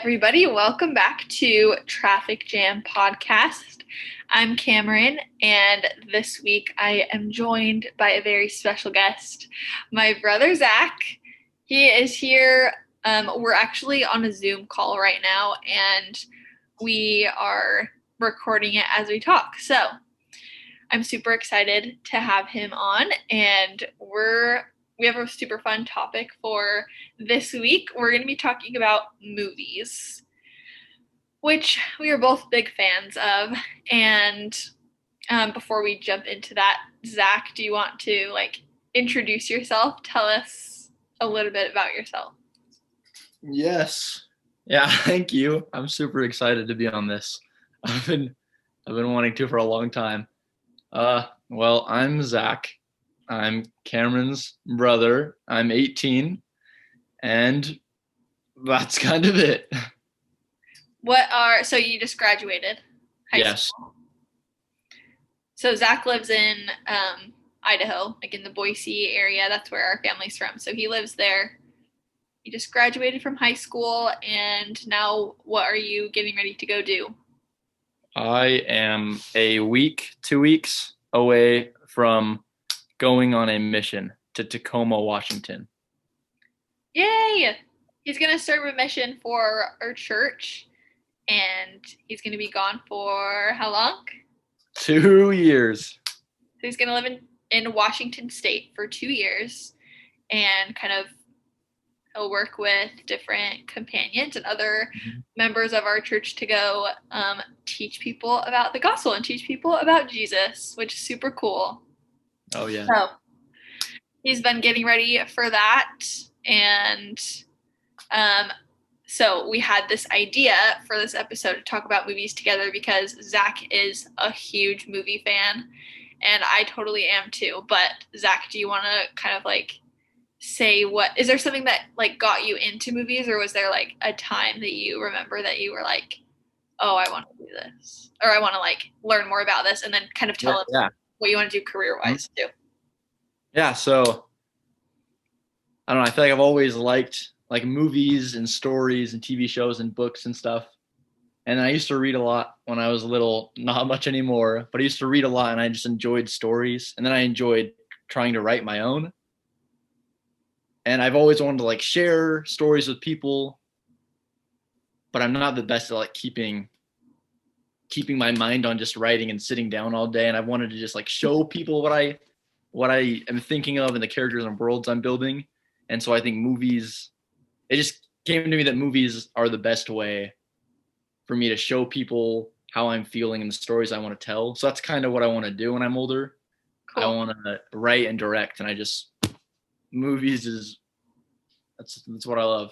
everybody. Welcome back to Traffic Jam Podcast. I'm Cameron, and this week I am joined by a very special guest, my brother Zack. He is here. We're actually on a Zoom call right now, and we are recording it as we talk. So I'm super excited to have him on, and we have a super fun topic for this week. We're going to be talking about movies, which we are both big fans of. And before we jump into that, Zach, do you want to introduce yourself? Tell us a little bit about yourself. Yes. Yeah, thank you. I'm super excited to be on this. I've been wanting to for a long time. Well, I'm Zack. I'm Cameron's brother. I'm 18, and that's kind of it. So you just graduated high school? So Zack lives in Idaho, like in the Boise area. That's where our family's from. So he lives there. He just graduated from high school, and now what are you getting ready to go do? I am 2 weeks away from going on a mission to Tacoma, Washington. Yay! He's going to serve a mission for our church, and he's going to be gone for how long? 2 years. So he's going to live in Washington State for 2 years, and he'll work with different companions and other members of our church to go teach people about the gospel and teach people about Jesus, which is super cool. Oh, yeah. So he's been getting ready for that. And so we had this idea for this episode to talk about movies together because Zack is a huge movie fan, and I totally am too. But Zack, do you want to kind of say is there something that got you into movies, or was there a time that you remember that you were like, oh, I want to do this, or I want to learn more about this, and then kind of tell us what you want to do career-wise too? Yeah, so I don't know, I feel like I've always liked movies and stories and TV shows and books and stuff. And I used to read a lot when I was little, not much anymore, but I used to read a lot, and I just enjoyed stories. And then I enjoyed trying to write my own. And I've always wanted to share stories with people, but I'm not the best at keeping my mind on just writing and sitting down all day. And I wanted to just show people what I am thinking of and the characters and worlds I'm building. And so I think movies, it just came to me that movies are the best way for me to show people how I'm feeling and the stories I want to tell. So that's kind of what I want to do when I'm older. Cool. I want to write and direct, and movies that's what I love.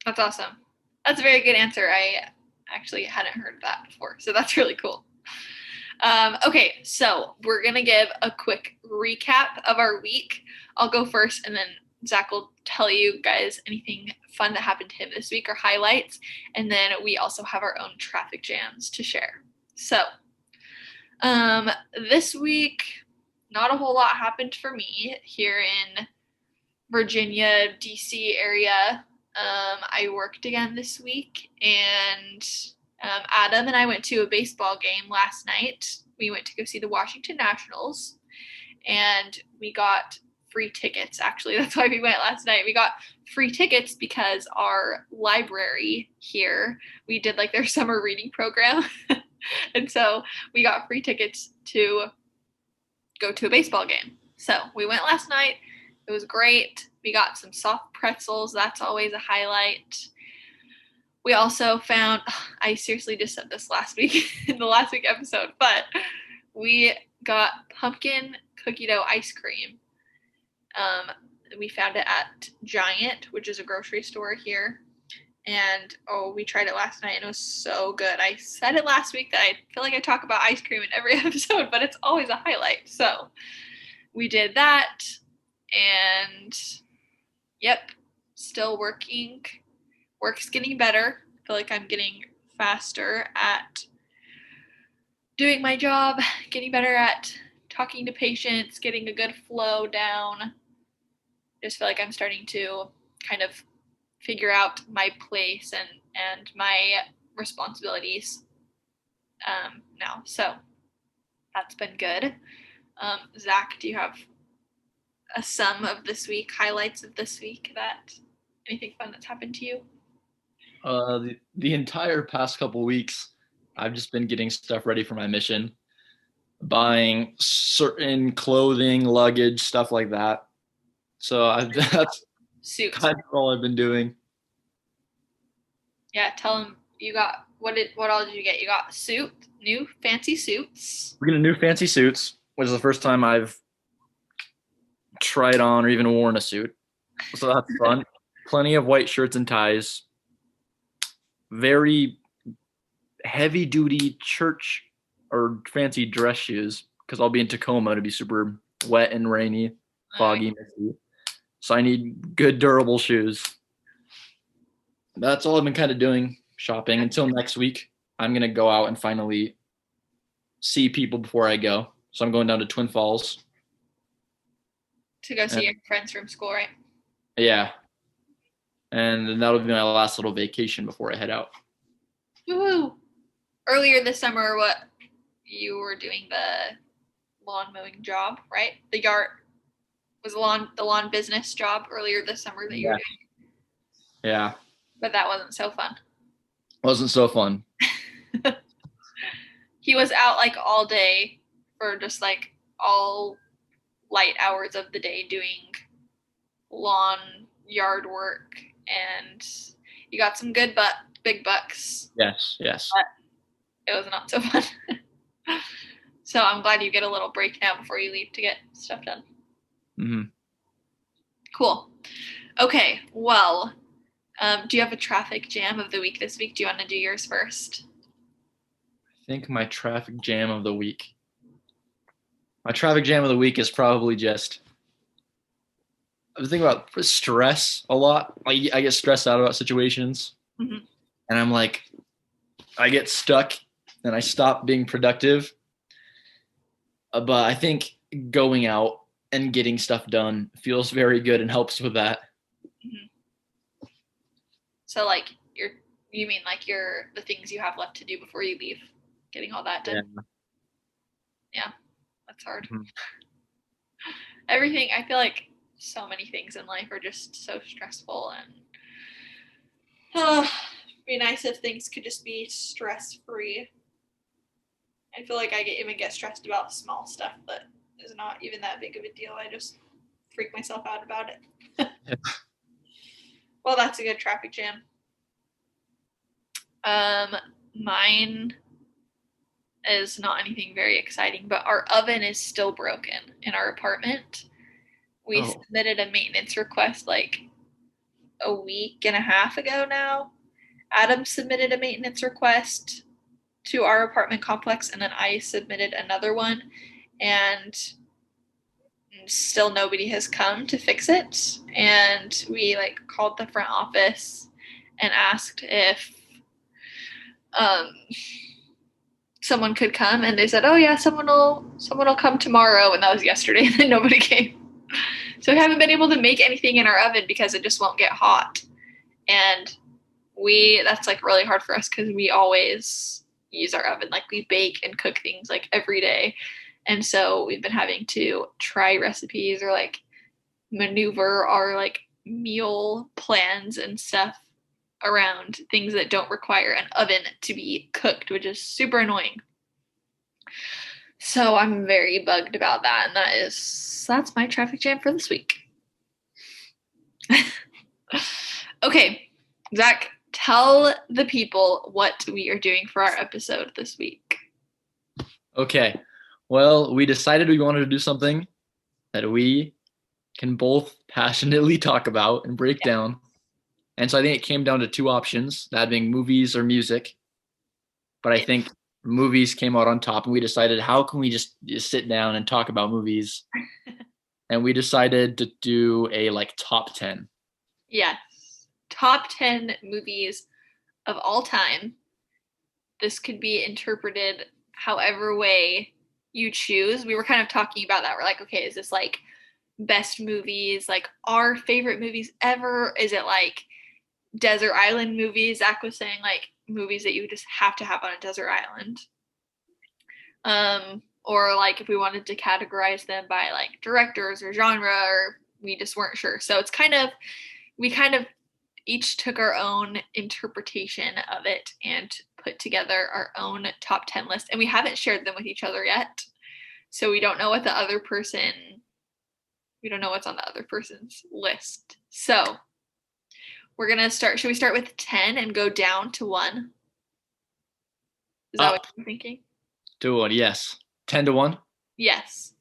That's awesome. That's a very good answer. I actually hadn't heard that before, so that's really cool. Okay, so we're going to give a quick recap of our week. I'll go first, and then Zack will tell you guys anything fun that happened to him this week or highlights. And then we also have our own traffic jams to share. So this week, not a whole lot happened for me here in Virginia, DC area. I worked again this week, and Adam and I went to a baseball game last night. We went to go see the Washington Nationals, and we got free tickets. Actually, that's why we went last night. We got free tickets because our library here, we did their summer reading program. And so we got free tickets to go to a baseball game. So we went last night. It was great. We got some soft pretzels. That's always a highlight. We also found, I seriously just said this last week in the last week episode, but we got pumpkin cookie dough ice cream. We found it at Giant, which is a grocery store here. And we tried it last night, and it was so good. I said it last week that I feel like I talk about ice cream in every episode, but it's always a highlight. So we did that, and yep, still working. Work's getting better. I feel like I'm getting faster at doing my job, getting better at talking to patients, getting a good flow down. Just feel like I'm starting to kind of figure out my place and my responsibilities now. So that's been good. Zach, do you have a sum of this week, highlights of this week, that anything fun that's happened to you? The entire past couple weeks, I've just been getting stuff ready for my mission, buying certain clothing, luggage, stuff like that. So that's Suits. kind of all I've been doing. Yeah, tell him you got what all did you get? You got new fancy suits. We're getting new fancy suits, which is the first time I've tried on or even worn a suit. So that's fun. Plenty of white shirts and ties. Very heavy duty church or fancy dress shoes because I'll be in Tacoma to be super wet and rainy, foggy, misty. So I need good durable shoes. That's all I've been kind of doing, shopping until next week. I'm gonna go out and finally see people before I go. So I'm going down to Twin Falls to go see your friends from school, right? Yeah. And then that'll be my last little vacation before I head out. Woohoo! Earlier this summer, what you were doing the lawn mowing job, right? The yard was the lawn business job earlier this summer that you were doing. Yeah. But that wasn't so fun. Wasn't so fun. He was out like all day for just like all light hours of the day doing lawn yard work, and you got some big bucks. Yes. But it was not so fun. So I'm glad you get a little break now before you leave to get stuff done. Mm-hmm. Cool. Okay, well, do you have a traffic jam of the week this week? Do you want to do yours first? I think my traffic jam of the week. My traffic jam of the week is probably just I was thinking about stress a lot. I get stressed out about situations, and I'm like, I get stuck, and I stop being productive. But I think going out and getting stuff done feels very good and helps with that. Mm-hmm. So like you mean like the things you have left to do before you leave, getting all that done. Yeah, that's hard. Mm-hmm. Everything, I feel like so many things in life are just so stressful, and it'd be nice if things could just be stress free. I feel like I even get stressed about small stuff that is not even that big of a deal. I just freak myself out about it. Well, that's a good traffic jam. Mine is not anything very exciting, but our oven is still broken in our apartment. We submitted a maintenance request like a week and a half ago now. Adam submitted a maintenance request to our apartment complex, and then I submitted another one, and still nobody has come to fix it. And we like called the front office and asked if someone could come, and they said, oh yeah, someone will come tomorrow, and that was yesterday, and then nobody came. So we haven't been able to make anything in our oven because it just won't get hot. And that's like really hard for us because we always use our oven. Like we bake and cook things like every day. And so we've been having to try recipes or like maneuver our like meal plans and stuff around things that don't require an oven to be cooked, which is super annoying. So I'm very bugged about that, and that's my traffic jam for this week. Okay, Zach, tell the people what we are doing for our episode this week. Okay, well, we decided we wanted to do something that we can both passionately talk about and break down. And so I think it came down to two options, that being movies or music. But I think movies came out on top, and we decided, how can we just sit down and talk about movies? And we decided to do a like top 10. Yes. Top 10 movies of all time. This could be interpreted however way you choose. We were kind of talking about that. We're like, okay, is this like best movies, like our favorite movies ever? Is it like desert island movies. Zach was saying like movies that you just have to have on a desert island. Or like if we wanted to categorize them by like directors or genre, or we just weren't sure. So it's kind of, we kind of each took our own interpretation of it and put together our own top 10 list. And we haven't shared them with each other yet. So we don't know what the other person, we don't know what's on the other person's list. So we're going to start, should we start with 10 and go down to 1? Is that what you're thinking? To 1, yes. 10 to 1? Yes.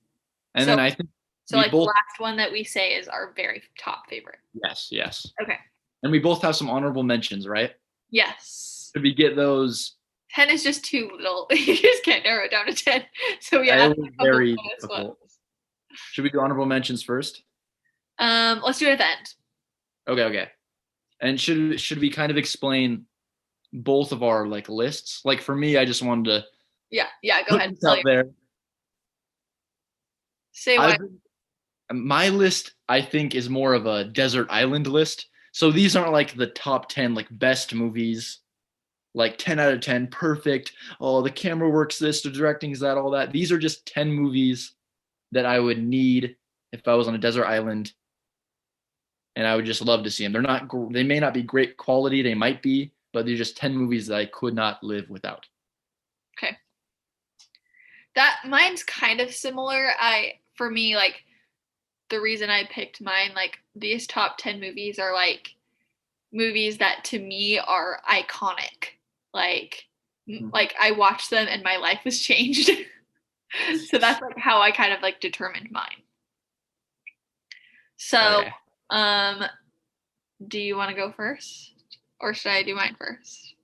And then I think so like both, the last one that we say is our very top favorite. Yes. Okay. And we both have some honorable mentions, right? Yes. Should we get those? 10 is just too little. You just can't narrow it down to 10. So we have very difficult. Should we do honorable mentions first? Let's do it at the end. Okay. And should we kind of explain both of our like lists? Like for me, I just wanted to go ahead. Out there. Say what? My list, I think, is more of a desert island list. So these aren't like the top 10 like best movies, like 10 out of 10, perfect. Oh, the camera works this, the directing's that, all that. These are just 10 movies that I would need if I was on a desert island, and I would just love to see them. They may not be great quality, they might be, but they're just 10 movies that I could not live without. Okay. Mine's kind of similar. For me, like, the reason I picked mine, like, these top 10 movies are like movies that to me are iconic. Like I watched them and my life was changed. So that's like how I kind of like determined mine. So, do you want to go first, or should I do mine first?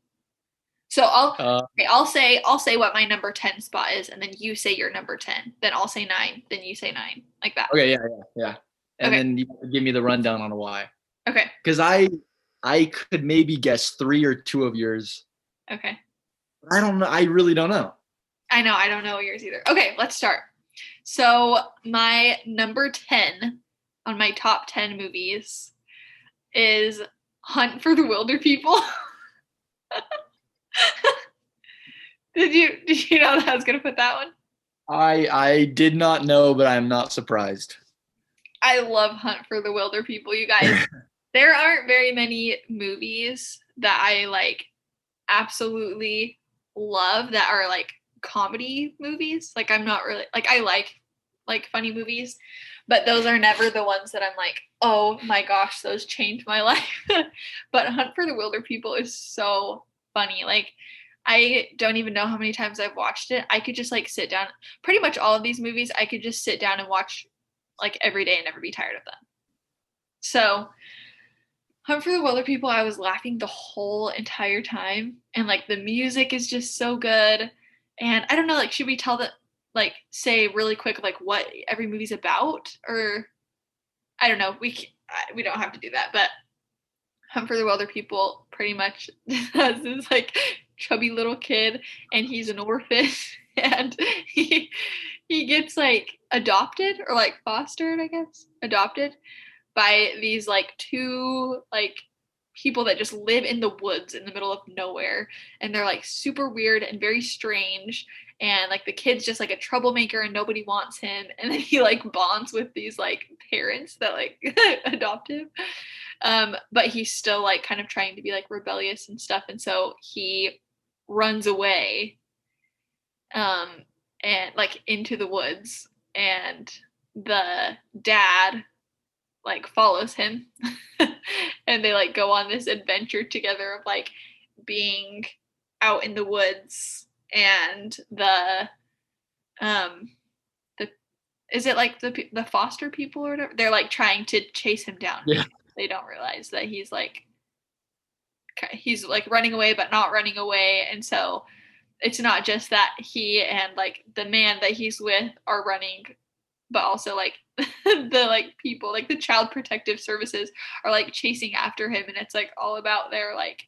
So I'll say what my number 10 spot is, and then you say your number 10. Then I'll say 9. Then you say 9, like that. Okay, yeah. And then you give me the rundown on why. Okay. Because I could maybe guess 3 or 2 of yours. Okay. I don't know. I really don't know. I know. I don't know yours either. Okay, let's start. So my number 10 on my top 10 movies is Hunt for the Wilder People. Did you know that I was gonna put that one? I did not know, but I'm not surprised. I love Hunt for the Wilder People, you guys. There aren't very many movies that I like absolutely love that are like comedy movies. Like I'm not really like, I like funny movies, but those are never the ones that I'm like, oh my gosh, those changed my life. But Hunt for the Wilder People is so funny. Like I don't even know how many times I've watched it. I could just like sit down, pretty much all of these movies I could just sit down and watch like every day and never be tired of them. So Hunt for the Wilder People, I was laughing the whole entire time, and like the music is just so good. And I don't know, like, should we say really quick like what every movie's about, or I don't know, we don't have to do that. But Hunt for the Wilder People pretty much has this like chubby little kid, and he's an orphan, and he gets like adopted or like fostered, I guess, adopted by these like 2 like people that just live in the woods in the middle of nowhere, and they're like super weird and very strange, and like the kid's just like a troublemaker and nobody wants him, and then he like bonds with these like parents that like adopt him, but he's still like kind of trying to be like rebellious and stuff, and so he runs away and like into the woods, and the dad like follows him and they like go on this adventure together of like being out in the woods, and the is it like the foster people or whatever, they're like trying to chase him down. Yeah. They don't realize that he's like running away but not running away, and so it's not just that he and like the man that he's with are running, but also like the like people like the child protective services are like chasing after him, and it's like all about their like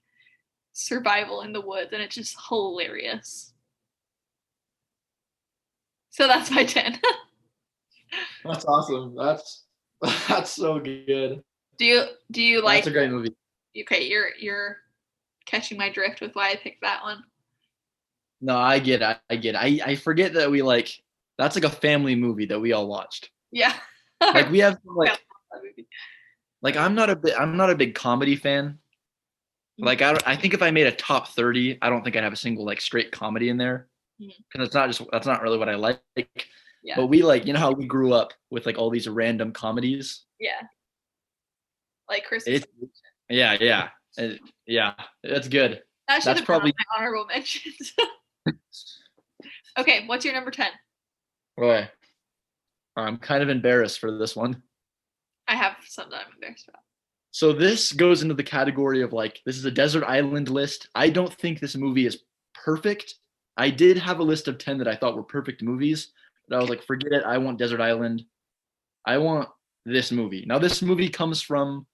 survival in the woods, and it's just hilarious. So that's my 10. That's awesome. That's so good. Do you like? That's a great movie. Okay, you're catching my drift with why I picked that one. No, I get it. I get it. I forget that we like that's like a family movie that we all watched. Yeah. Like we have That movie. like I'm not a big comedy fan. Like I think if I made a top 30, I don't think I'd have a single like straight comedy in there Mhm. because that's not really what I like. Yeah. But we like you know how we grew up with like all these random comedies. Yeah. Like Christmas. It's yeah yeah yeah that's good. That should That's have been on probably my honorable mentions. Okay, what's your number 10? okay. I'm kind of embarrassed for this one. I have some that I'm embarrassed about. So this goes into the category of like this is a desert island list. I don't think this movie is perfect. I did have a list of 10 that I thought were perfect movies, but I was like, forget it. I want Desert Island. I want this movie. Now this movie comes from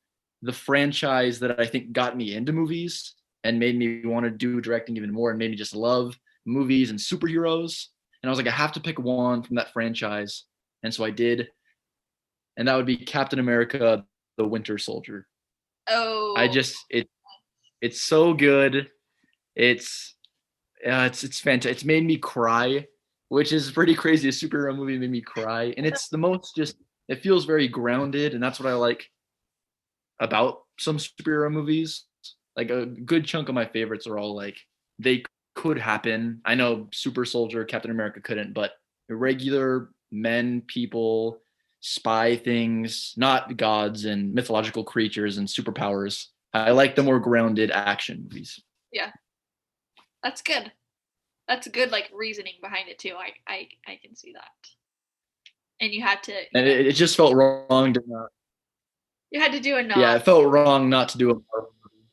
the franchise that I think got me into movies and made me want to do directing even more and made me just love movies and superheroes. And I was like, I have to pick one from that franchise. And so I did. And that would be Captain America, the Winter Soldier. I Oh, just it's so good. It's it's fantastic. It's made me cry, which is pretty crazy. A superhero movie made me cry, and it's the most just. It feels very grounded, and that's what I like about some superhero movies. Like a good chunk of my favorites are all like they could happen. I know Super Soldier, Captain America couldn't, but regular men, people, spy things, not gods and mythological creatures and superpowers. I like the more grounded action movies. yeah. That's good. That's good like reasoning behind it too. I can see that. And And it just felt wrong to not. you had to do a nod. Yeah, it felt wrong not to do a Marvel movie.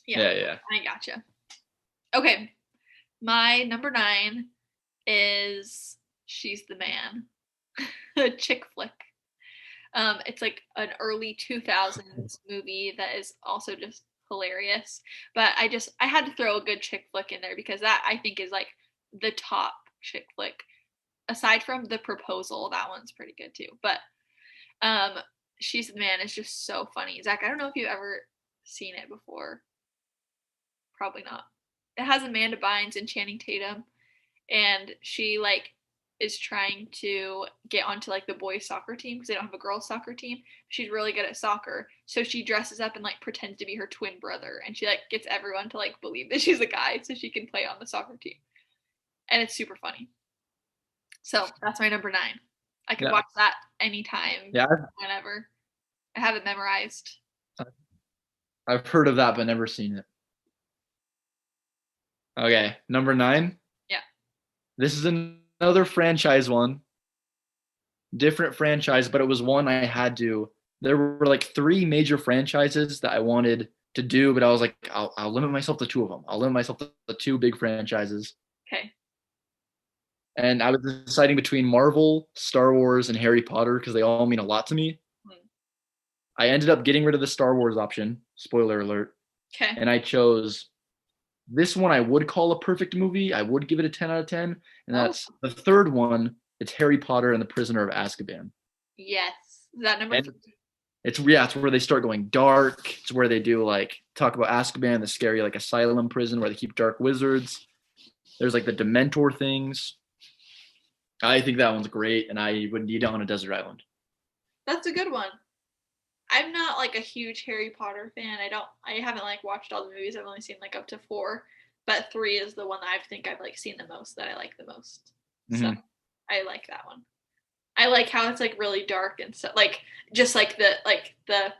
Yeah. Yeah, yeah. I gotcha. Okay. My number 9 is She's the Man. A chick flick. It's like an early 2000s movie that is also just hilarious. But I had to throw a good chick flick in there because that I think is like the top chick flick. Aside from The Proposal, that one's pretty good too. But um, She's the Man is just so funny. Zach, I don't know if you've ever seen it before. Probably not. It has Amanda Bynes and Channing Tatum, and she like is trying to get onto like the boys soccer team because they don't have a girls soccer team. She's really good at soccer, so she dresses up and like pretends to be her twin brother, and she like gets everyone to like believe that she's a guy so she can play on the soccer team, and it's super funny. So that's my number 9. I could Yeah. watch that anytime, Yeah, whenever. I have it memorized. I've heard of that but never seen it. Okay, number 9. Yeah. This is another franchise one. Different franchise, but it was one I had to. There were like 3 major franchises that I wanted to do, but I was like, I'll limit myself to 2 of them. I'll limit myself to the 2 big franchises. Okay. And I was deciding between Marvel, Star Wars, and Harry Potter because they all mean a lot to me. Hmm. I ended up getting rid of the Star Wars option, spoiler alert, Okay. and I chose this one I would call a perfect movie. I would give it a 10 out of 10. And Oh, that's the third one. It's Harry Potter and the Prisoner of Azkaban. yes. Is that number And 3? it's where they start going dark. It's where they do like talk about Azkaban, the scary like asylum prison where they keep dark wizards. There's like the Dementor things. I think that one's great, and I would need it on a desert island. That's a good one. I'm not like a huge Harry Potter fan. I haven't like watched all the movies. I've only seen like up to 4, but 3 is the one that I think I've like seen the most that I like the most. So, Mm-hmm. I like that one. I like how it's like really dark and stuff. Like just like the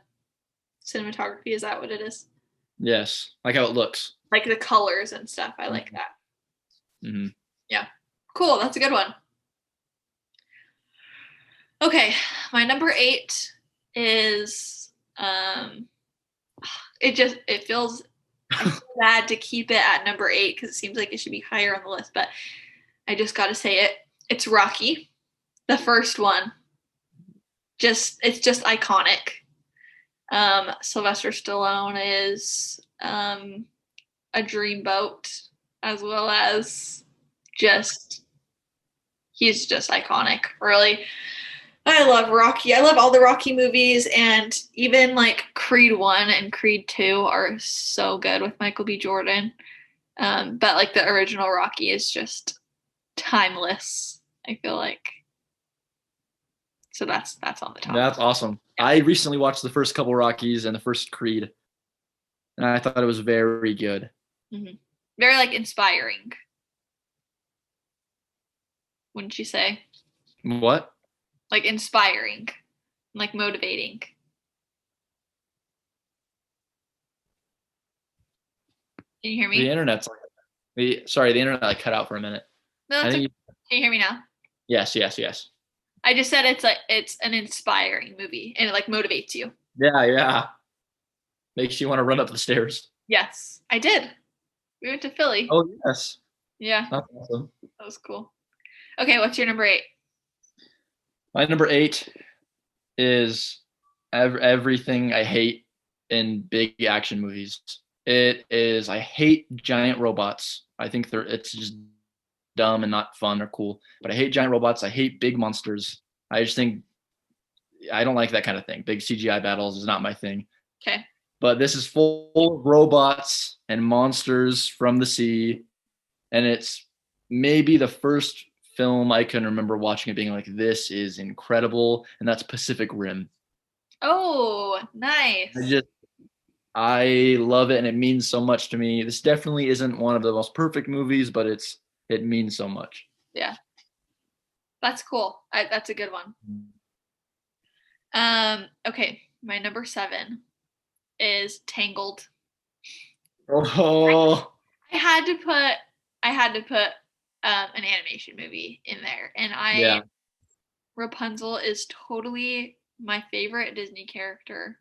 cinematography, is that what it is? Yes, like how it looks. Like the colors and stuff. I like that. Mm-hmm. Yeah. Cool, that's a good one. Okay, my number 8 is it feels I feel bad to keep it at number 8 because it seems like it should be higher on the list, but I just got to say it. It's Rocky, the first one. It's just iconic. Sylvester Stallone is a dreamboat, as well as just he's just iconic, really. I love Rocky. I love all the Rocky movies, and even like Creed 1 and Creed 2 are so good with Michael B. Jordan. But like the original Rocky is just timeless, I feel like. So that's on the top. That's awesome. I recently watched the first couple Rockies and the first Creed, and I thought it was very good. Mm-hmm. Very like inspiring, wouldn't you say? What? Like inspiring, like motivating. Can you hear The me? internet's the internet like cut out for a minute. No, I it's okay. think Can you hear me now? yes. I just said it's an inspiring movie and it like motivates you. Yeah. Makes you want to run up the stairs. Yes, I did. We went to Philly. Oh yes, Yeah, that's awesome. that was cool. Okay, what's your number 8? My number 8 is everything I hate in big action movies. It is I hate giant robots. I think it's just dumb and not fun or cool. But I hate giant robots. I hate big monsters. I just think I don't like that kind of thing. Big CGI battles is not my thing. Okay. But this is full of robots and monsters from the sea, and it's maybe the first film I can remember watching it being like, this is incredible, and that's Pacific Rim. Oh, I nice. just I love it, and it means so much to me. This definitely isn't one of the most perfect movies, but it means so much. Yeah, that's cool. That's a good one. Okay, my number 7 is Tangled. Oh I had to put I had to put an animation movie in there, and I yeah, Rapunzel is totally my favorite Disney character,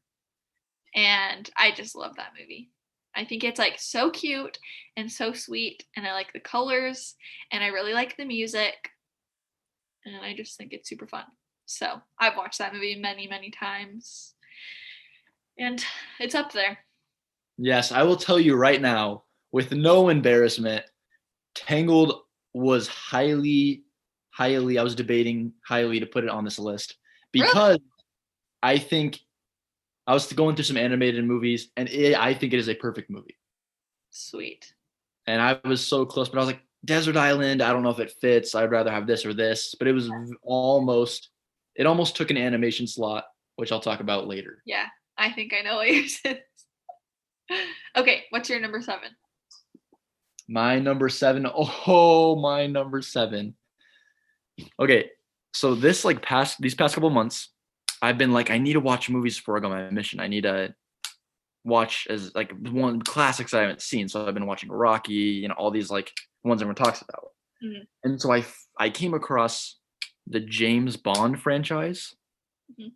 and I just love that movie. I think it's like so cute and so sweet, and I like the colors, and I really like the music, and I just think it's super fun. So I've watched that movie many, many times, and it's up there. yes. I will tell you right now, with no embarrassment, Tangled was highly. I was debating highly to put it on this list Really because I think I was going through some animated movies, and I think it is a perfect movie. sweet. And I was so close, but I was like, Desert Island. I don't know if it fits. I'd rather have this or this, but it almost took an animation slot, which I'll talk about later. Yeah, I think I know what you're saying. Okay, what's your number 7? My number 7. Oh, my number 7. Okay, so these past couple months, I've been like, I need to watch movies before I go on my mission. I need to watch as like one classics I haven't seen. So I've been watching Rocky, all these like ones everyone talks about. Mm-hmm. And so I came across the James Bond franchise, Mm-hmm.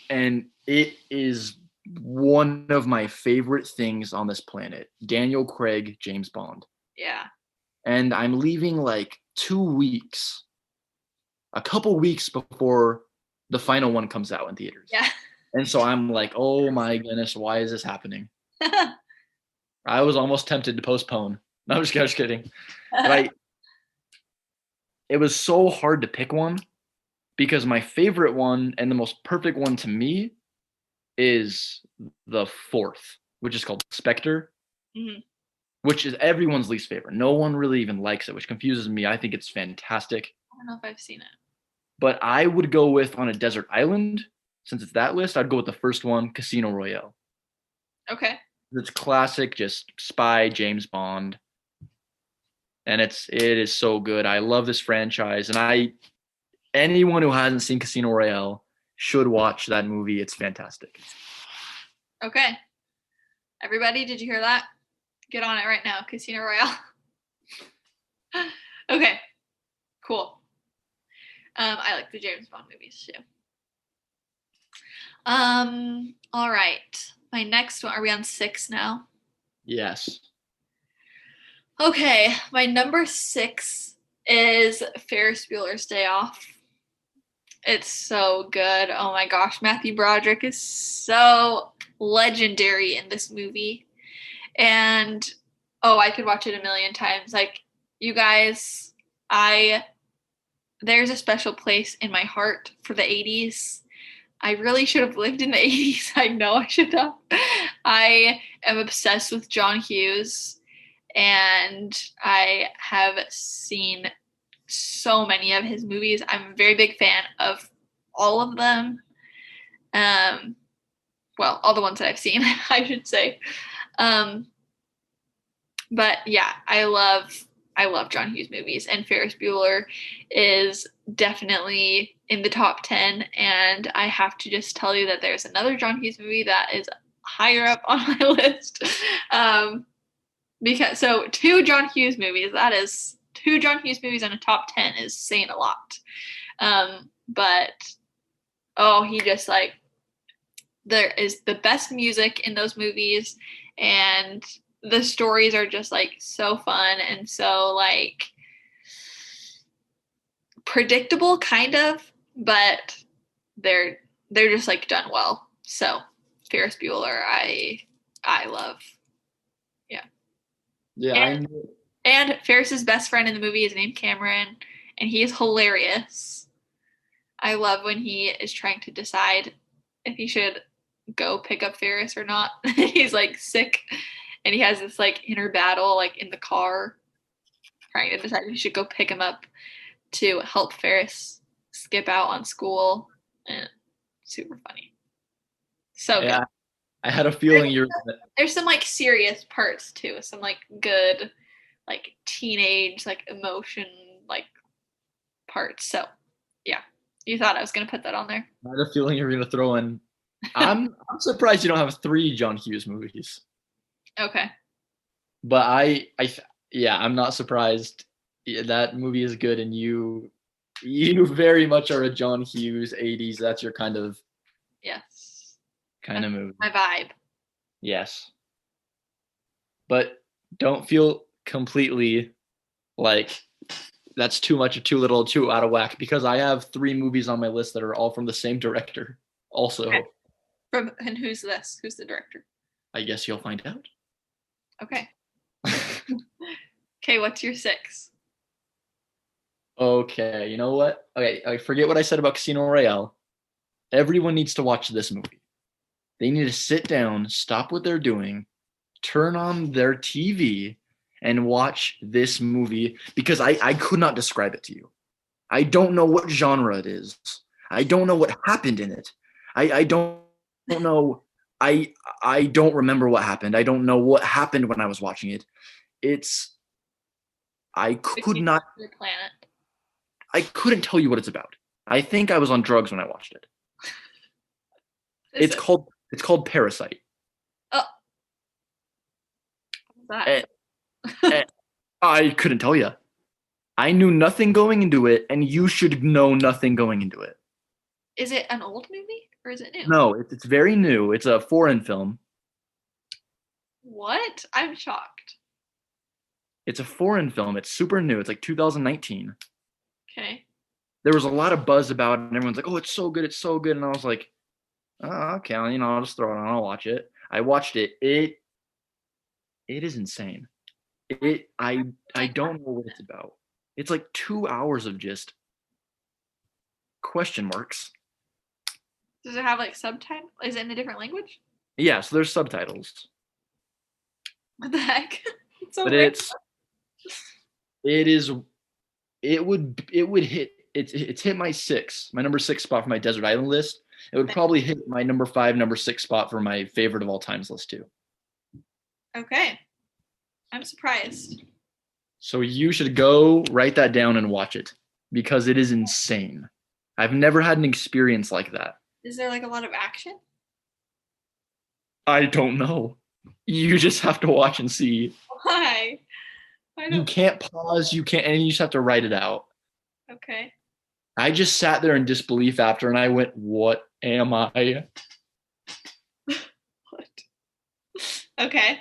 and it is one of my favorite things on this planet. Daniel Craig, James Bond. Yeah. And I'm leaving like 2 weeks, a couple weeks before the final one comes out in theaters. Yeah. And so I'm like, oh my goodness, why is this happening? I was almost tempted to postpone. No, I'm just kidding. But it was so hard to pick one because my favorite one and the most perfect one to me is the fourth, which is called Spectre, Mm-hmm. which is everyone's least favorite. No one really even likes it, which confuses me. I think it's fantastic. I don't know if I've seen it. But I would go with on a desert island, since it's that list, I'd go with the first one, Casino Royale. Okay. It's classic, just spy James Bond. And it is so good. I love this franchise. And anyone who hasn't seen Casino Royale should watch that movie. It's fantastic. Okay. Everybody, did you hear that? Get on it right now. Casino Royale. Okay. Cool. I like the James Bond movies too. All right. My next one, are we on 6 now? Yes. Okay, my number 6 is Ferris Bueller's Day Off. It's so good. Oh my gosh, Matthew Broderick is so legendary in this movie. And oh, I could watch it a million times. Like, you guys, there's a special place in my heart for the 80s. I really should have lived in the 80s. I know I should have. I am obsessed with John Hughes, and I have seen so many of his movies. I'm a very big fan of all of them. Um, well, all the ones that I've seen, I should say. Um, but yeah, I love John Hughes movies, and Ferris Bueller is definitely in the top 10. And I have to just tell you that there's another John Hughes movie that is higher up on my list. Because so two John Hughes movies, that is two John Hughes movies in a top 10 is saying a lot. But oh, he just like there is the best music in those movies, and the stories are just like so fun and so like predictable kind of, but they're just like done well. So Ferris Bueller, I love. Yeah. Yeah, I And, knew. and Ferris's best friend in the movie is named Cameron, and he is hilarious. I love when he is trying to decide if he should go pick up Ferris or not. He's like sick, and he has this like inner battle like in the car trying to decide if he should go pick him up to help Ferris skip out on school. And super funny. So good. Yeah, I had a There's, feeling you're. there's some like serious parts too, some like good like teenage like emotion like parts. So yeah. You thought I was gonna put that on there. I had a feeling you were gonna throw in. I'm surprised you don't have three John Hughes movies, Okay. but yeah, I'm not surprised. Yeah, that movie is good, and you very much are a John Hughes 80s. That's your Yes. kind of movie. My vibe. Yes, but don't feel completely like that's too much or too little, too out of whack, because I have three movies on my list that are all from the same director. Okay. Also, And who's this? Who's the director? I guess you'll find out. Okay. Okay, what's your six? Okay, you know what? Okay, I forget what I said about Casino Royale. Everyone needs to watch this movie. They need to sit down, stop what they're doing, turn on their TV, and watch this movie because I could not describe it to you. I don't know what genre it is. I don't know what happened in it. I don't know. I don't remember what happened. I don't know what happened when I was watching it. It's I could not. Your planet. I couldn't tell you what it's about. I think I was on drugs when I watched it. Is It's it? called Parasite. Oh, what's that? I couldn't tell you. I knew nothing going into it, and you should know nothing going into it. Is it an old movie or is it new? No, it's very new. It's a foreign film. What? I'm shocked. It's a foreign film. It's super new. It's like 2019. Okay. There was a lot of buzz about it, and everyone's like, "Oh, it's so good! It's so good!" And I was like, "Oh, okay, I'll just throw it on. I'll watch it." I watched it. It is insane. I don't know what it's about. It's like 2 hours of just question marks. Does it have like subtitles? Is it in a different language? Yeah, so there's subtitles, What the heck? It's so but weird. it is it would hit it's hit my number six spot for my desert island list. It would probably hit my number five, number six spot for my favorite of all times list too. Okay. I'm surprised. So you should go write that down and watch it because it is insane. I've never had an experience like that. Is there like a lot of action? I don't know. You just have to watch and see. Why? I You don't. can't pause, you can't, and you just have to write it out. Okay. I just sat there in disbelief after and I went, what am I? What? Okay.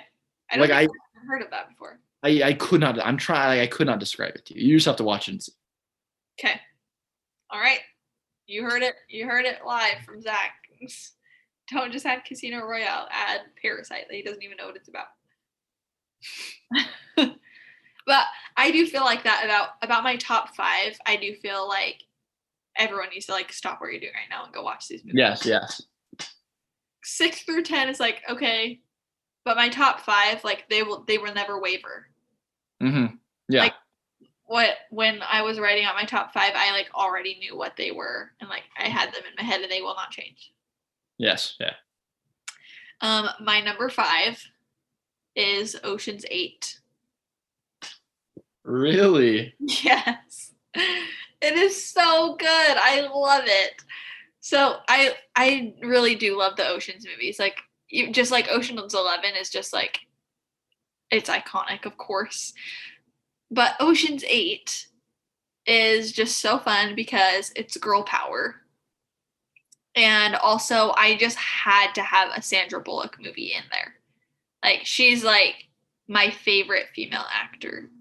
I don't Like think I've heard of that before. I could not, I could not describe it to you. You just have to watch it and see. Okay. All right. You heard it. You heard it live from Zack. Don't just add Casino Royale. Add Parasite. He doesn't even know what it's about. But I do feel like that about my top five. I do feel like everyone needs to like stop what you're doing right now and go watch these movies. Yes, yes. 6 through 10 is like okay, but my top five, like they will never waver. Mm-hmm. Yeah. Like what when I was writing out my top five, I like already knew what they were and like I had them in my head and they will not change. Yes. Yeah. My number five is Ocean's 8. Really? Yes. It is so good. I love it. So I really do love the Ocean's movies. Like just like Ocean's 11 is just like it's iconic, of course. But Ocean's 8 is just so fun because it's girl power. And also I just had to have a Sandra Bullock movie in there. Like she's like my favorite female actor.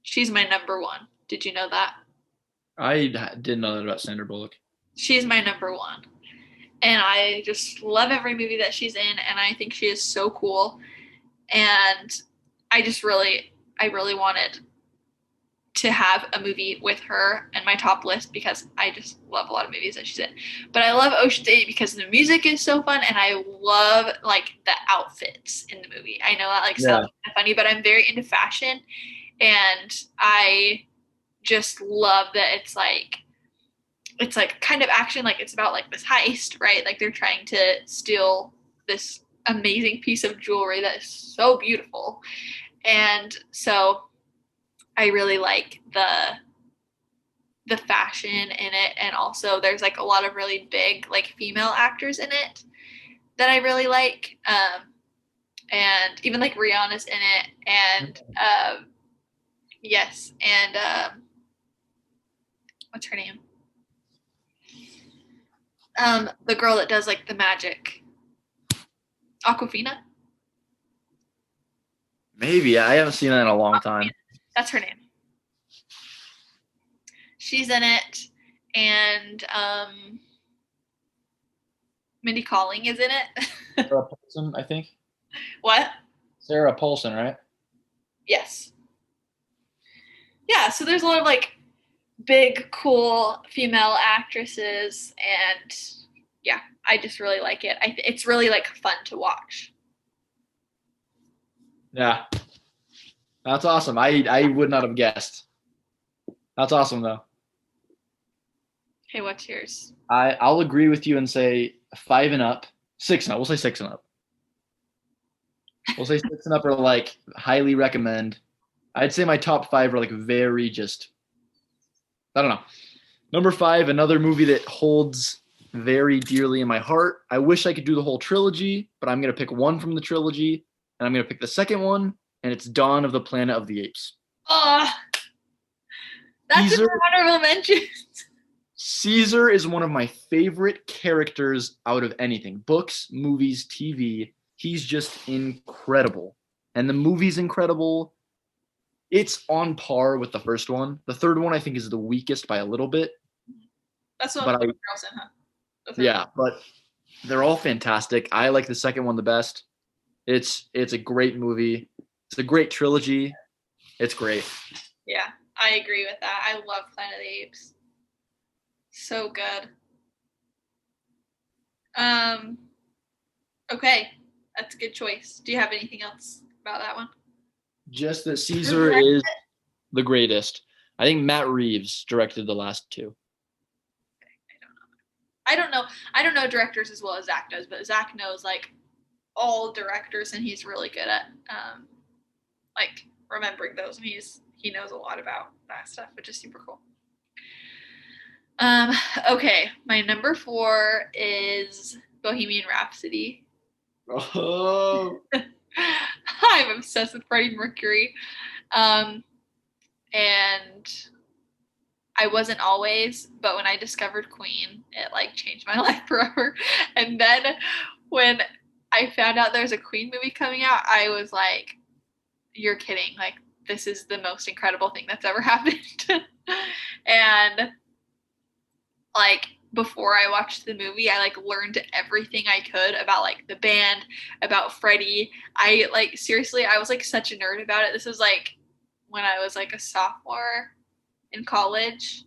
She's my number one. Did you know that? I didn't know that about Sandra Bullock. She's my number one. And I just love every movie that she's in and I think she is so cool. And I really wanted to have a movie with her in my top list because I just love a lot of movies that she's in. But I love Ocean's 8 because the music is so fun and I love like the outfits in the movie. I know that like Yeah. sounds kind of funny, but I'm very into fashion and I just love that it's like kind of action, like it's about like this heist, right? Like they're trying to steal this amazing piece of jewelry that is so beautiful. And so I really like the fashion in it and also there's like a lot of really big like female actors in it that I really like. And even like Rihanna's in it and yes, and what's her name? The girl that does like the magic. Aquafina? Maybe. I haven't seen that in a long time. That's her name. She's in it, and Mindy Kaling is in it. Sarah Paulson, I think. What? Sarah Paulson, right? Yes. Yeah, so there's a lot of like big, cool female actresses, and yeah, I just really like it. It's really like fun to watch. Yeah. That's awesome. I would not have guessed. That's awesome though. Okay, what's yours? I'll agree with you and say 5 and up, 6 and up. We'll say 6 and up. We'll say 6 and up are like highly recommend. I'd say my top five are like very just. I don't know. Number five, another movie that holds very dearly in my heart. I wish I could do the whole trilogy, but I'm gonna pick one from the trilogy, and I'm gonna pick the second one, and it's Dawn of the Planet of the Apes. Oh, that's Caesar, an honorable mention. Caesar is one of my favorite characters out of anything. Books, movies, TV. He's just incredible. And the movie's incredible. It's on par with the first one. The third one I think is the weakest by a little bit. That's what But girls in, huh? yeah, but they're all fantastic. I like the second one the best. It's a great movie. It's a great trilogy. It's great. Yeah, I agree with that. I love Planet of the Apes. So good. Okay, that's a good choice. Do you have anything else about that one? Just that Caesar is the greatest. I think Matt Reeves directed the last two. I don't know. I don't know directors as well as Zack does, but Zack knows like all directors, and he's really good at like remembering those, and he knows a lot about that stuff, which is super cool. Okay, my number four is Bohemian Rhapsody. Oh. I'm obsessed with Freddie Mercury. And I wasn't always, but when I discovered Queen, it like changed my life forever. And then when I found out there's a Queen movie coming out, I was like, you're kidding. Like, this is the most incredible thing that's ever happened. And like before I watched the movie, I like learned everything I could about like the band, about Freddie. I like seriously, I was like such a nerd about it. This was like when I was like a sophomore in college.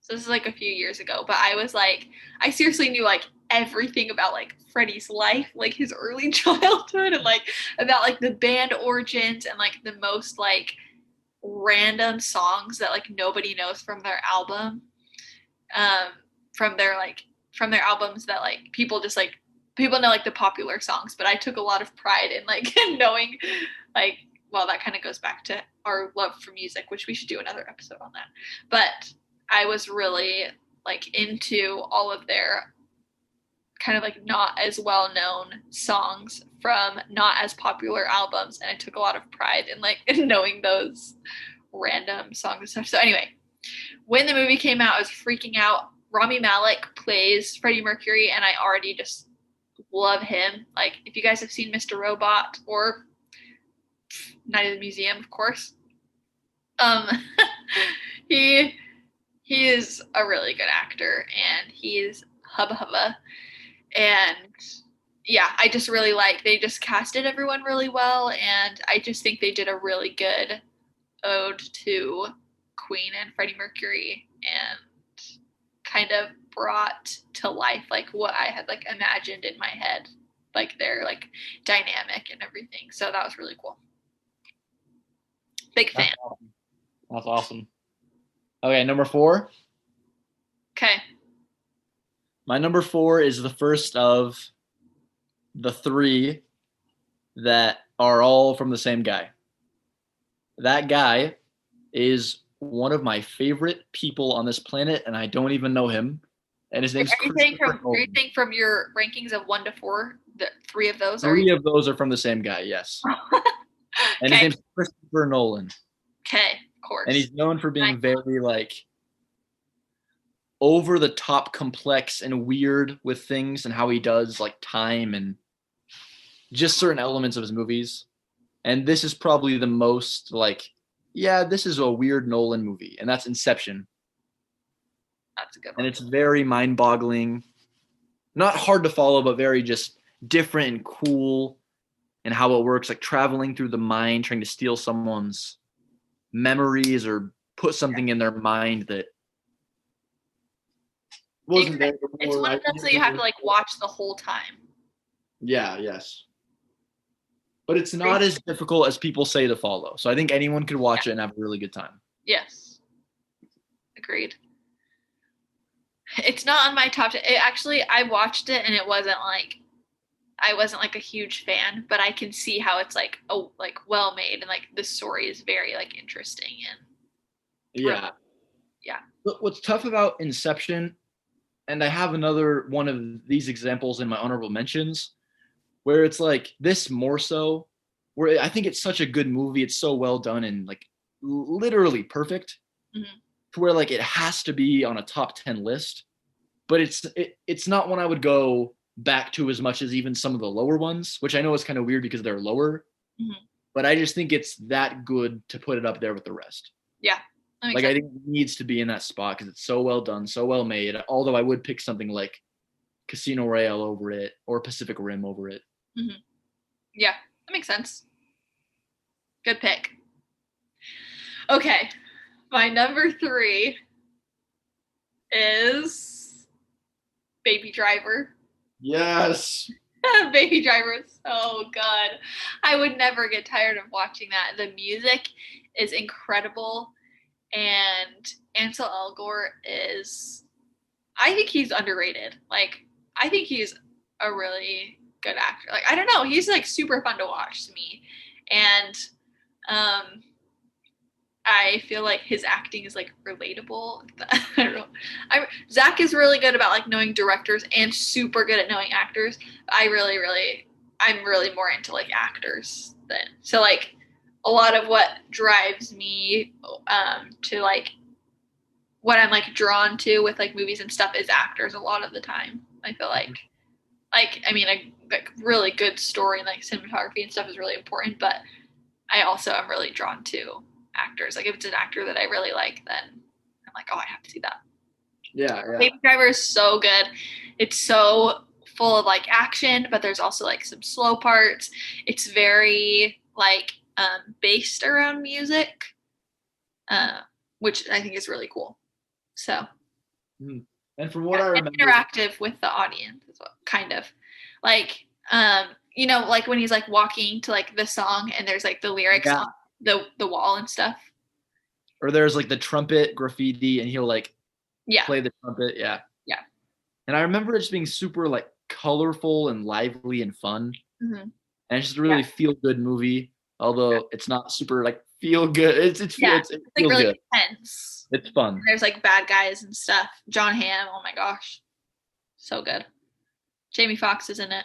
So this is like a few years ago, but I was like, I seriously knew like everything about like Freddie's life, like his early childhood, and like about like the band origins and like the most like random songs that like nobody knows from their album, um, from their like from their albums that like people just like people know like the popular songs, but I took a lot of pride in like knowing like well that kind of goes back to our love for music, which we should do another episode on that. But I was really like into all of their kind of like not as well known songs from not as popular albums, and I took a lot of pride in like in knowing those random songs and stuff. So anyway, when the movie came out, I was freaking out. Rami Malek plays Freddie Mercury, and I already just love him. Like, if you guys have seen Mr. Robot or Night at the Museum, of course, um, he he is a really good actor, and he's hubba hubba. And yeah, I just really like they just casted everyone really well, and I just think they did a really good ode to Queen and Freddie Mercury, and kind of brought to life like what I had like imagined in my head, like their like dynamic and everything. So that was really cool. Big fan. That's awesome. That's awesome. Okay, number 4. Okay. My number 4 is the first of the 3 that are all from the same guy. That guy is one of my favorite people on this planet, and I don't even know him. And his name's Christopher Are you saying from your rankings of 1 to 4, the 3 of those are? 3 of those are from the same guy, yes. And his name's Christopher Nolan. Okay, of course. And he's known for being very like over the top complex and weird with things and how he does like time and just certain elements of his movies. And this is probably the most like, yeah, this is a weird Nolan movie, and that's Inception. That's a good one. And it's very mind-boggling, not hard to follow, but very just different and cool, and how it works, like traveling through the mind, trying to steal someone's memories or put something in their mind that wasn't there before. It's one of those that you have to like watch the whole time. Yeah, yes. But it's not as difficult as people say to follow. So I think anyone could watch it and have a really good time. Yes. Agreed. It's not on my top 10. Actually, I watched it and it wasn't like I wasn't like a huge fan, but I can see how it's like well made, and like the story is very like interesting and yeah. Yeah. But what's tough about Inception, and I have another one of these examples in my honorable mentions, where it's like this more so, where I think it's such a good movie, it's so well done and like literally perfect, to where like it has to be on a top 10 list, but it's not one I would go back to as much as even some of the lower ones, which I know is kind of weird because they're lower, but I just think it's that good to put it up there with the rest. Yeah. Like I think it needs to be in that spot because it's so well done, so well made. Although I would pick something like Casino Royale over it or Pacific Rim over it. Yeah, that makes sense. Good pick. Okay, my number 3 is Baby Driver. Yes. Baby Driver is so good. I would never get tired of watching that. The music is incredible, and Ansel Elgort is, I think he's underrated. Like, I think he's a really good actor. Like, I don't know, he's like super fun to watch to me, and I feel like his acting is like relatable. I don't know. Zack is really good about like knowing directors and super good at knowing actors. I'm really more into like actors than, so like a lot of what drives me to like what I'm like drawn to with like movies and stuff is actors a lot of the time. I feel like I mean a like really good story and like cinematography and stuff is really important, but I also am really drawn to actors. Like if it's an actor that I really like, then I'm like, oh, I have to see that. Yeah. Baby Driver is so good. It's so full of like action, but there's also like some slow parts. It's very like based around music. which I think is really cool. So Mhm. And from what yeah, I and remember, interactive with the audience as well, kind of like like when he's like walking to like the song and there's like the lyrics yeah, on the wall and stuff. or there's like the trumpet graffiti, and he'll like Yeah, play the trumpet. Yeah, yeah. and I remember it just being super like colorful and lively and fun, Hmm. and it's just a Yeah, really feel good movie. Although it's not super like feel good, yeah. it It's like feels really good. intense. It's fun. There's like bad guys and stuff. John Hamm, oh my gosh, so good. Jamie Foxx is in it.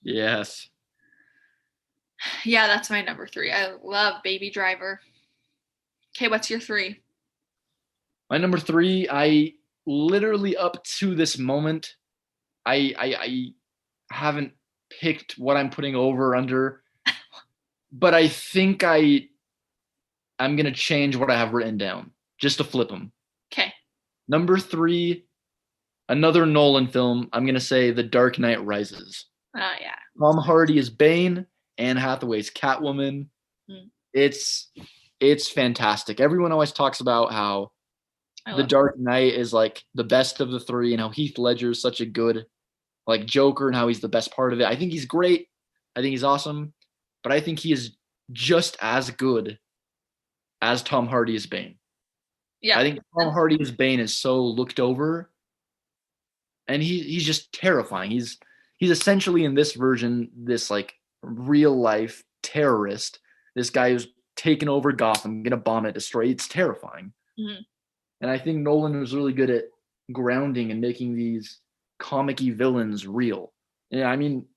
Yes. Yeah, that's my number three. I love Baby Driver. Okay, what's your three? My number three, I literally up to this moment, I haven't picked what I'm putting over or under, but I think I'm gonna change what I have written down just to flip them. Okay. Number three, another Nolan film. I'm gonna say The Dark Knight Rises. Oh yeah. Tom Hardy is Bane, Anne Hathaway's Catwoman. Mm, It's it's fantastic. Everyone always talks about how I The love Dark Knight is like the best of the three, and how Heath Ledger is such a good like Joker, and how he's the best part of it. I think he's great. I think he's awesome, but I think he is just as good as Tom Hardy as Bane. yeah. I think Tom Hardy as Bane is so looked over, and he's just terrifying. He's essentially in this version this like real life terrorist. This guy who's taken over Gotham, gonna bomb it, destroy it. It's terrifying. Mhm. And I think Nolan was really good at grounding and making these comic-y villains real. Yeah, I mean,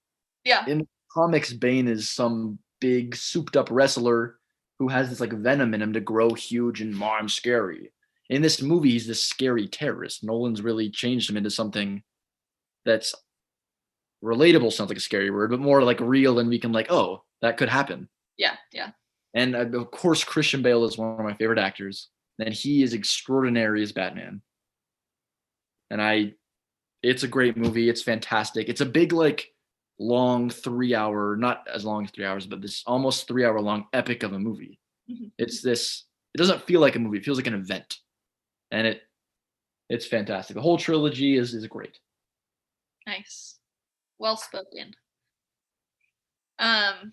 Yeah. in comics, Bane is some big souped up wrestler who has this like venom in him to grow huge and I'm scary. In this movie, he's this scary terrorist. Nolan's really changed him into something that's relatable, sounds like a scary word, but more like real, and we can like, oh, that could happen. Yeah. Yeah. And of course, Christian Bale is one of my favorite actors, and he is extraordinary as Batman. And it's a great movie. It's fantastic. It's a big like long 3 hour, not as long as 3 hours, but this almost 3 hour long epic of a movie. Mhm. It's this. It doesn't feel like a movie. It feels like an event, and it's fantastic. The whole trilogy is great. Nice. Well spoken. Um,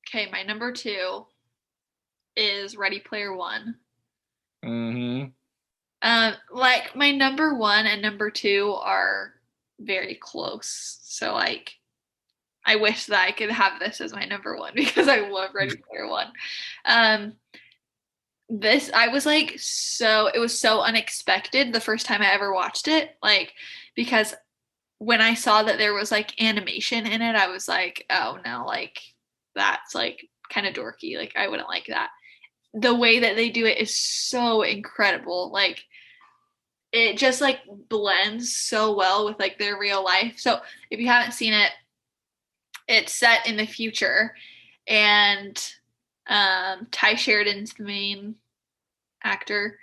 okay, my number two is Ready Player One. Mm-hmm. Like my number one and number two are very close. So like I wish that I could have this as my number one because I love Ready Player One. Um, this I was like so it was so unexpected the first time I ever watched it, like because when I saw that there was like animation in it, I was like, oh no, like that's like kind of dorky. Like I wouldn't like that. The way that they do it is so incredible. Like it just like blends so well with like their real life. So if you haven't seen it, it's set in the future, and Ty Sheridan's the main actor,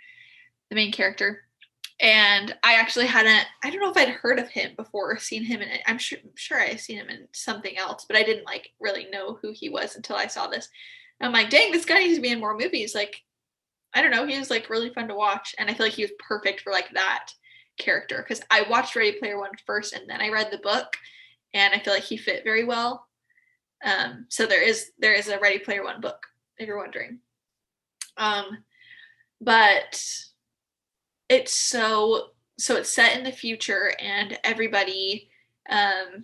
the main character. And I actually hadn't, I don't know if I'd heard of him before or seen him in it. I'm sure I had seen him in something else, but I didn't like really know who he was until I saw this. And I'm like, dang, this guy needs to be in more movies. Like, I don't know, he was like really fun to watch. And I feel like he was perfect for like that character. Cause I watched Ready Player One first and then I read the book, and I feel like he fit very well. So there is a Ready Player One book, if you're wondering. Um, but it's so it's set in the future, and um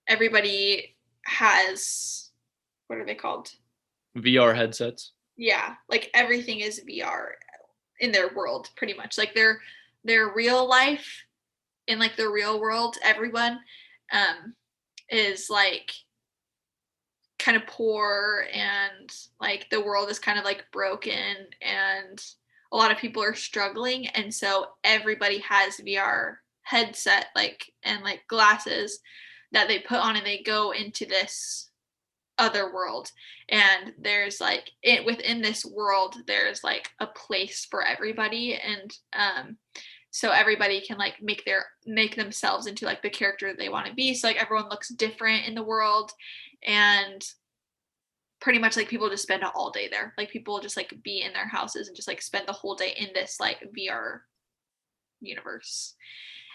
everybody has, what are they called? VR headsets. Yeah, like everything is VR in their world pretty much. Like their real life in like the real world, everyone um is like kind of poor, and like the world is kind of like broken, and a lot of people are struggling, and so everybody has VR headset like and like glasses that they put on, and they go into this other world, and there's like it within this world there's like a place for everybody, and so everybody can like make themselves into like the character they want to be, so like everyone looks different in the world, and pretty much like people just spend all day there. Like people just like be in their houses and just like spend the whole day in this like VR universe.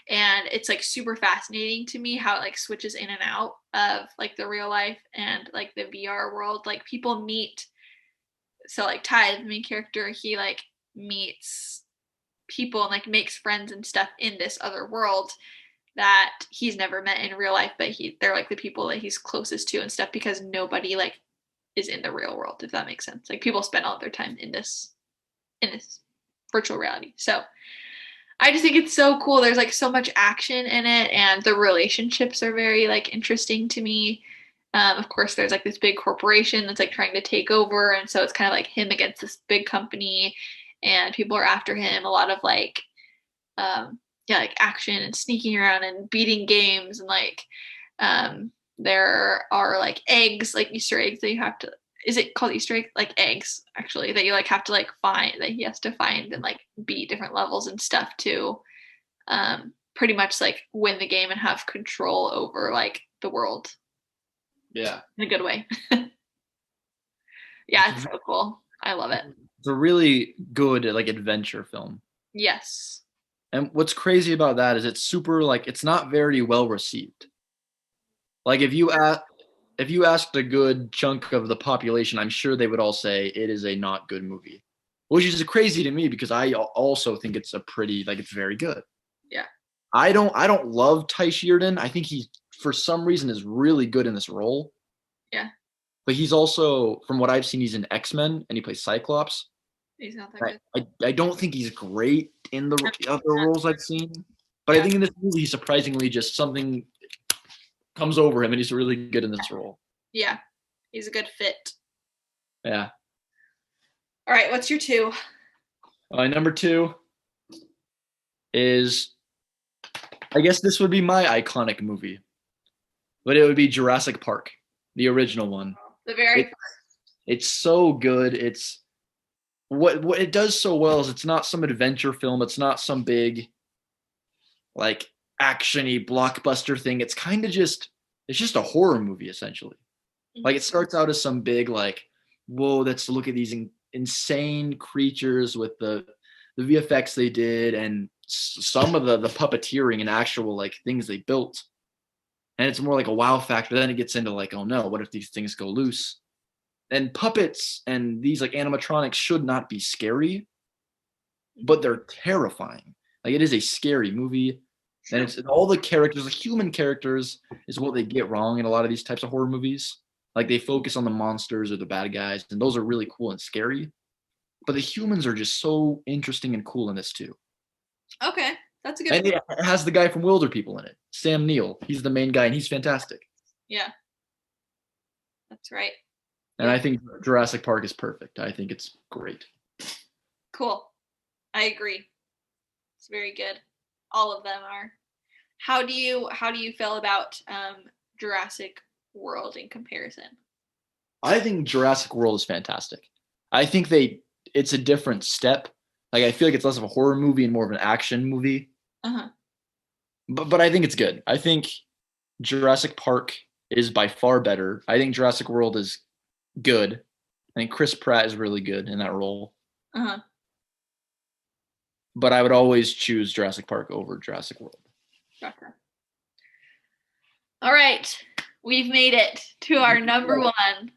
And it's like super fascinating to me how it like switches in and out of like the real life and like the VR world. Like people meet, so like Ty, the main character, he like meets people and like makes friends and stuff in this other world that he's never met in real life, but they're like the people that he's closest to and stuff because nobody like is in the real world, if that makes sense. Like people spend all of their time in this virtual reality. So I just think it's so cool. There's like so much action in it, and the relationships are very like interesting to me. Of course, there's like this big corporation that's like trying to take over, and so it's kind of like him against this big company, and people are after him. A lot of like, yeah, like action and sneaking around and beating games, and like, there are like eggs, like Easter eggs that you have to. Is it called Easter egg? Like eggs, actually, that you like have to like find that he has to find and like beat different levels and stuff to pretty much like win the game and have control over like the world Yeah. in a good way. Yeah, it's so cool. I love it. It's a really good like adventure film. Yes. And what's crazy about that is it's super like it's not very well received. Like if you asked a good chunk of the population, I'm sure they would all say it is a not good movie. Which is crazy to me because I also think it's a pretty like it's very good. Yeah. I don't love Ty Sheridan. I think he for some reason is really good in this role. Yeah. But he's also, from what I've seen, he's in X-Men and he plays Cyclops. He's not that good. I don't think he's great in the other roles I've seen. But Yeah. I think in this movie, surprisingly, just something comes over him and he's really good in this role. Yeah. He's a good fit. Yeah. All right. What's your two? Number two is, I guess this would be my iconic movie, but it would be Jurassic Park, the original one. The very first. It's so good. It's what it does so well is it's not some adventure film. It's not some big like action-y blockbuster thing. It's kind of just it's just a horror movie essentially. Like it starts out as some big like, whoa, let's look at these insane creatures with the VFX they did and some of the puppeteering and actual like things they built. And it's more like a wow factor. Then it gets into like, oh no, what if these things go loose? And puppets and these like animatronics should not be scary, but they're terrifying. Like it is a scary movie. Sure. And it's all the characters, the human characters is what they get wrong in a lot of these types of horror movies. Like they focus on the monsters or the bad guys, and those are really cool and scary. But the humans are just so interesting and cool in this too. Okay, that's a good. And it has the guy from Wilder People in it, Sam Neill. He's the main guy, and he's fantastic. Yeah, that's right. And I think Jurassic Park is perfect. I think it's great. Cool. I agree. It's very good. All of them are. How do you feel about Jurassic World in comparison? I think Jurassic World is fantastic. I think it's a different step. Like I feel like it's less of a horror movie and more of an action movie. Uh-huh. But I think it's good. I think Jurassic Park is by far better. I think Jurassic World is good. I think Chris Pratt is really good in that role. Uh-huh. But I would always choose Jurassic Park over Jurassic World. Gotcha. All right. We've made it to our number one.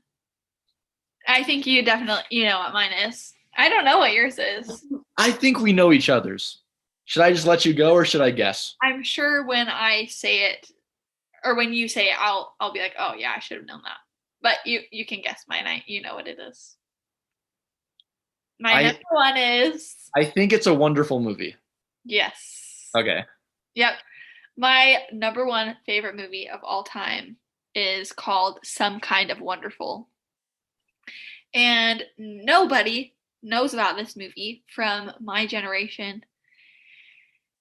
I think you definitely know what mine is. I don't know what yours is. I think we know each other's. Should I just let you go or should I guess? I'm sure when I say it or when you say it, I'll be like, oh yeah, I should have known that. But you can guess mine. You know what it is. My number one is. I think it's a wonderful movie. Yes. Okay. Yep. My number one favorite movie of all time is called Some Kind of Wonderful. And nobody knows about this movie from my generation.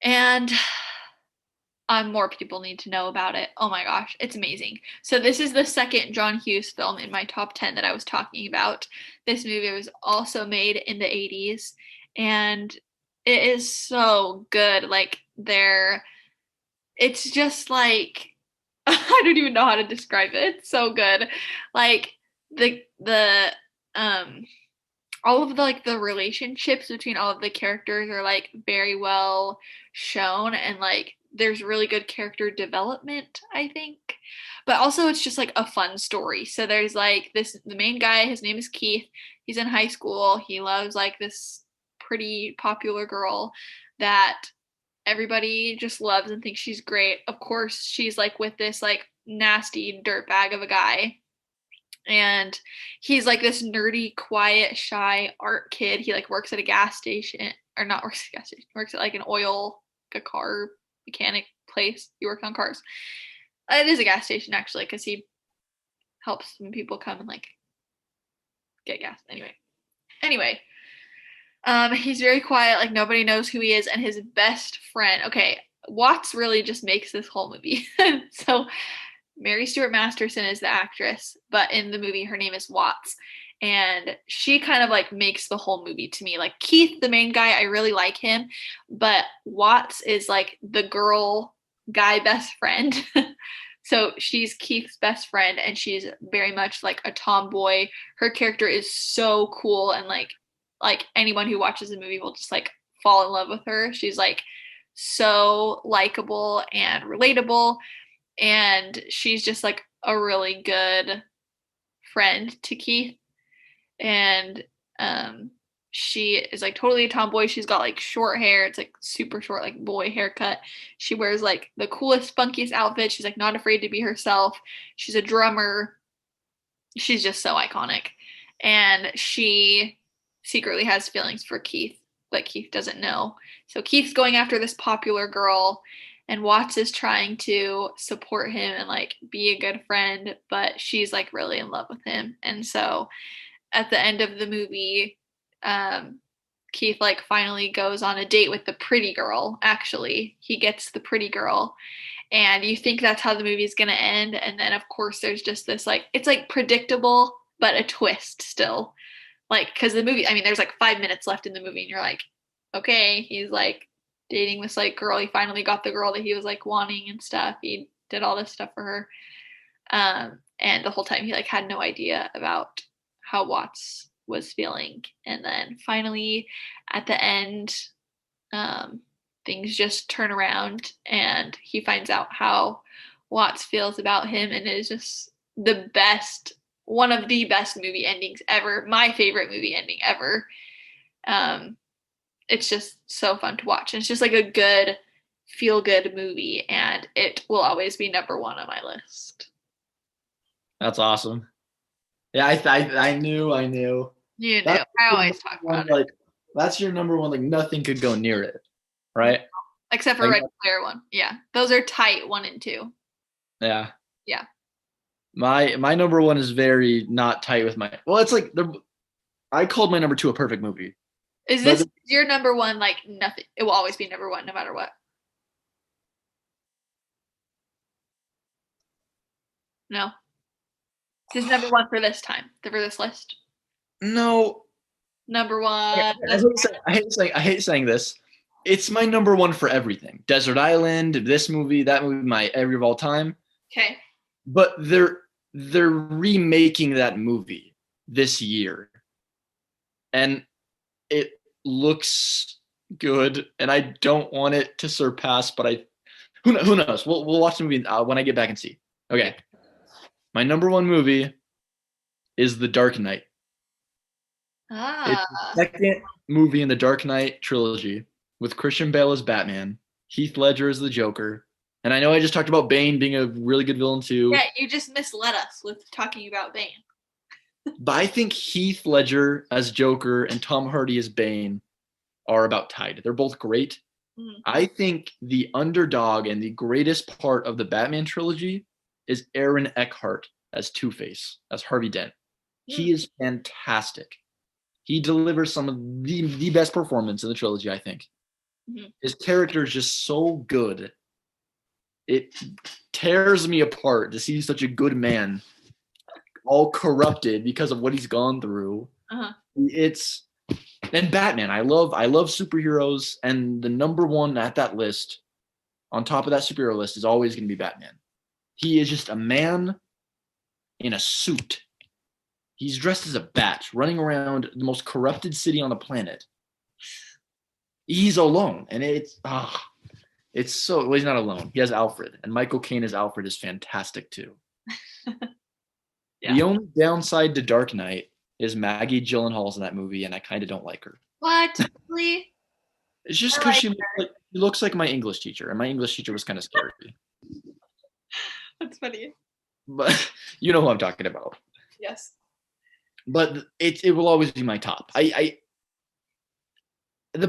And more people need to know about it. Oh my gosh, it's amazing. So this is the second John Hughes film in my top 10 that I was talking about. This movie was also made in the 80s and it is so good. Like it's just like I don't even know how to describe it. It's so good. Like the um all of the like the relationships between all of the characters are like very well shown, and like there's really good character development, I think. But also it's just like a fun story. So there's like this the main guy, his name is Keith. He's in high school. He loves like this pretty popular girl that everybody just loves and thinks she's great. Of course, she's like with this like nasty dirtbag of a guy, and he's like this nerdy, quiet, shy art kid. He like works at a gas station, or not works at a gas station, works at like an oil, like a car mechanic place. He works on cars. It is a gas station actually, because he helps when people come and like get gas. Anyway, he's very quiet, like nobody knows who he is, and his best friend. Okay, Watts really just makes this whole movie. So Mary Stuart Masterson is the actress, but in the movie her name is Watts. And she kind of like makes the whole movie to me. Like Keith, the main guy, I really like him, but Watts is like the girl guy best friend. So she's Keith's best friend, and she's very much like a tomboy. Her character is so cool, and like anyone who watches the movie will just like fall in love with her. She's like so likable and relatable, and she's just like a really good friend to Keith. And she is like totally a tomboy. She's got like short hair. It's like super short, like boy haircut. She wears like the coolest, funkiest outfit. She's like not afraid to be herself. She's a drummer. She's just so iconic. And she secretly has feelings for Keith, but Keith doesn't know. So Keith's going after this popular girl, and Watts is trying to support him and like be a good friend, but she's like really in love with him. And so at the end of the movie, Keith like finally goes on a date with the pretty girl. Actually, he gets the pretty girl, and you think that's how the movie's gonna end, and then of course there's just this like it's like predictable but a twist still, like because the movie, I mean, there's like 5 minutes left in the movie and you're like, okay, he's like dating this like girl, he finally got the girl that he was like wanting and stuff, he did all this stuff for her, and the whole time he like had no idea about how Watts was feeling. And then finally at the end, um, things just turn around and he finds out how Watts feels about him, and it is just the best, one of the best movie endings ever. My favorite movie ending ever. Um, it's just so fun to watch. And it's just like a good, feel good movie, and it will always be number one on my list. That's awesome. Yeah, I knew. You know, That's I your always number talk one, about it, like that's your number one. Like nothing could go near it, right? except for Like Red Player One. Yeah, those are tight, one and two. yeah, Yeah. my number one is very not tight with my. Well, it's like I called my number two a perfect movie, Is but this your number one? Like nothing, it will always be number one, no matter what. No, this is number one for this time, for this list. no. Number I one. I hate saying this. It's my number one for everything. Desert Island, this movie, that movie, my every of all time. Okay. But they're remaking that movie this year, and it looks good, and I don't want it to surpass. But who knows? We'll watch the movie when I get back and see. Okay, my number one movie is The Dark Knight. It's Ah. the second movie in the Dark Knight trilogy with Christian Bale as Batman, Heath Ledger as the Joker. And I know I just talked about Bane being a really good villain too. Yeah, you just misled us with talking about Bane. But I think Heath Ledger as Joker and Tom Hardy as Bane are about tied. They're both great. Mm. I think the underdog and the greatest part of the Batman trilogy is Aaron Eckhart as Two-Face, as Harvey Dent. Mm. He is fantastic. He delivers some of the best performance in the trilogy, I think. Mm-hmm. His character is just so good. It tears me apart to see such a good man all corrupted because of what he's gone through. Uh-huh. It's and Batman. I love superheroes, and the number one at that list, on top of that superhero list, is always going to be Batman. He is just a man in a suit He's dressed as a bat, running around the most corrupted city on the planet. He's alone, and it's so. Well, he's not alone. He has Alfred, and Michael Caine as Alfred is fantastic too. Yeah. The only downside to Dark Knight is Maggie Gyllenhaal's in that movie, and I kind of don't like her. What? Really? It's just I because like she looks like my English teacher, and my English teacher was kind of scary. That's funny. But you know who I'm talking about. Yes. But it will always be my top. The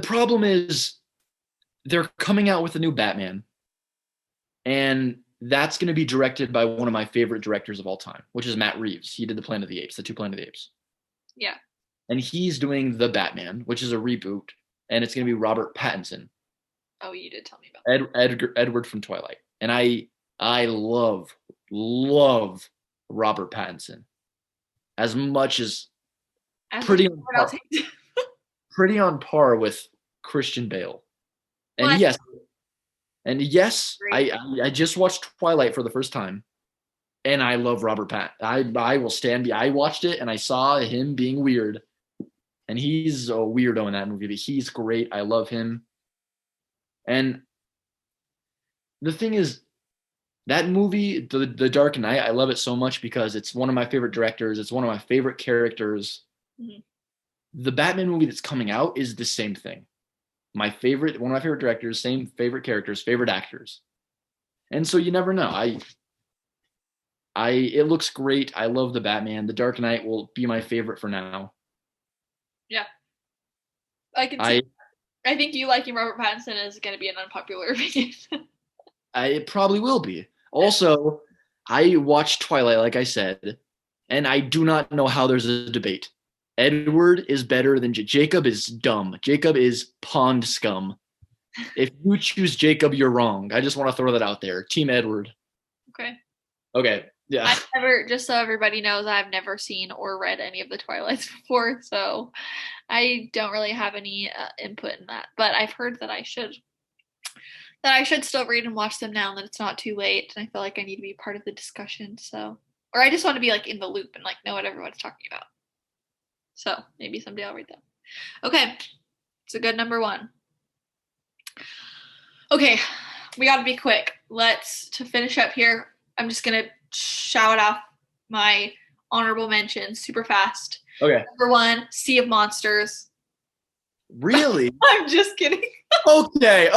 problem is they're coming out with a new Batman, and that's going to be directed by one of my favorite directors of all time, which is Matt Reeves. He did the Planet of the Apes, the 2 Planet of the Apes. Yeah. And he's doing the Batman, which is a reboot, and it's going to be Robert Pattinson. Oh, you did tell me about Edward from Twilight. And I love Robert Pattinson as much as pretty on par with Christian Bale. And What? yes, I just watched Twilight for the first time, and I love Robert Pattinson. I will stand. I watched it and I saw him being weird, and he's a weirdo in that movie, but he's great. I love him. And the thing is, that movie, the Dark Knight, I love it so much because it's one of my favorite directors. It's one of my favorite characters. Mhm. The Batman movie that's coming out is the same thing. One of my favorite directors, same favorite characters, favorite actors. And so you never know. It looks great. I love the Batman. The Dark Knight will be my favorite for now. Yeah. I can see. I think you liking Robert Pattinson is going to be an unpopular opinion. It probably will be. Also, I watched Twilight, like I said, and I do not know how there's a debate. Edward is better than Jacob is dumb. Jacob is pond scum. If you choose Jacob, you're wrong. I just want to throw that out there. Team Edward. Okay. Yeah. Just so everybody knows, I've never seen or read any of the Twilights before, so I don't really have any input in that. But I've heard that I should still read and watch them now, and that it's not too late. And I feel like I need to be part of the discussion. So, or I just want to be like in the loop and like know what everyone's talking about. So maybe someday I'll read them. Okay, it's a good number 1. Okay, we got to be quick. To finish up here, I'm just gonna shout off my honorable mentions super fast. Okay. Number 1, Sea of Monsters. Really? I'm just kidding. Okay.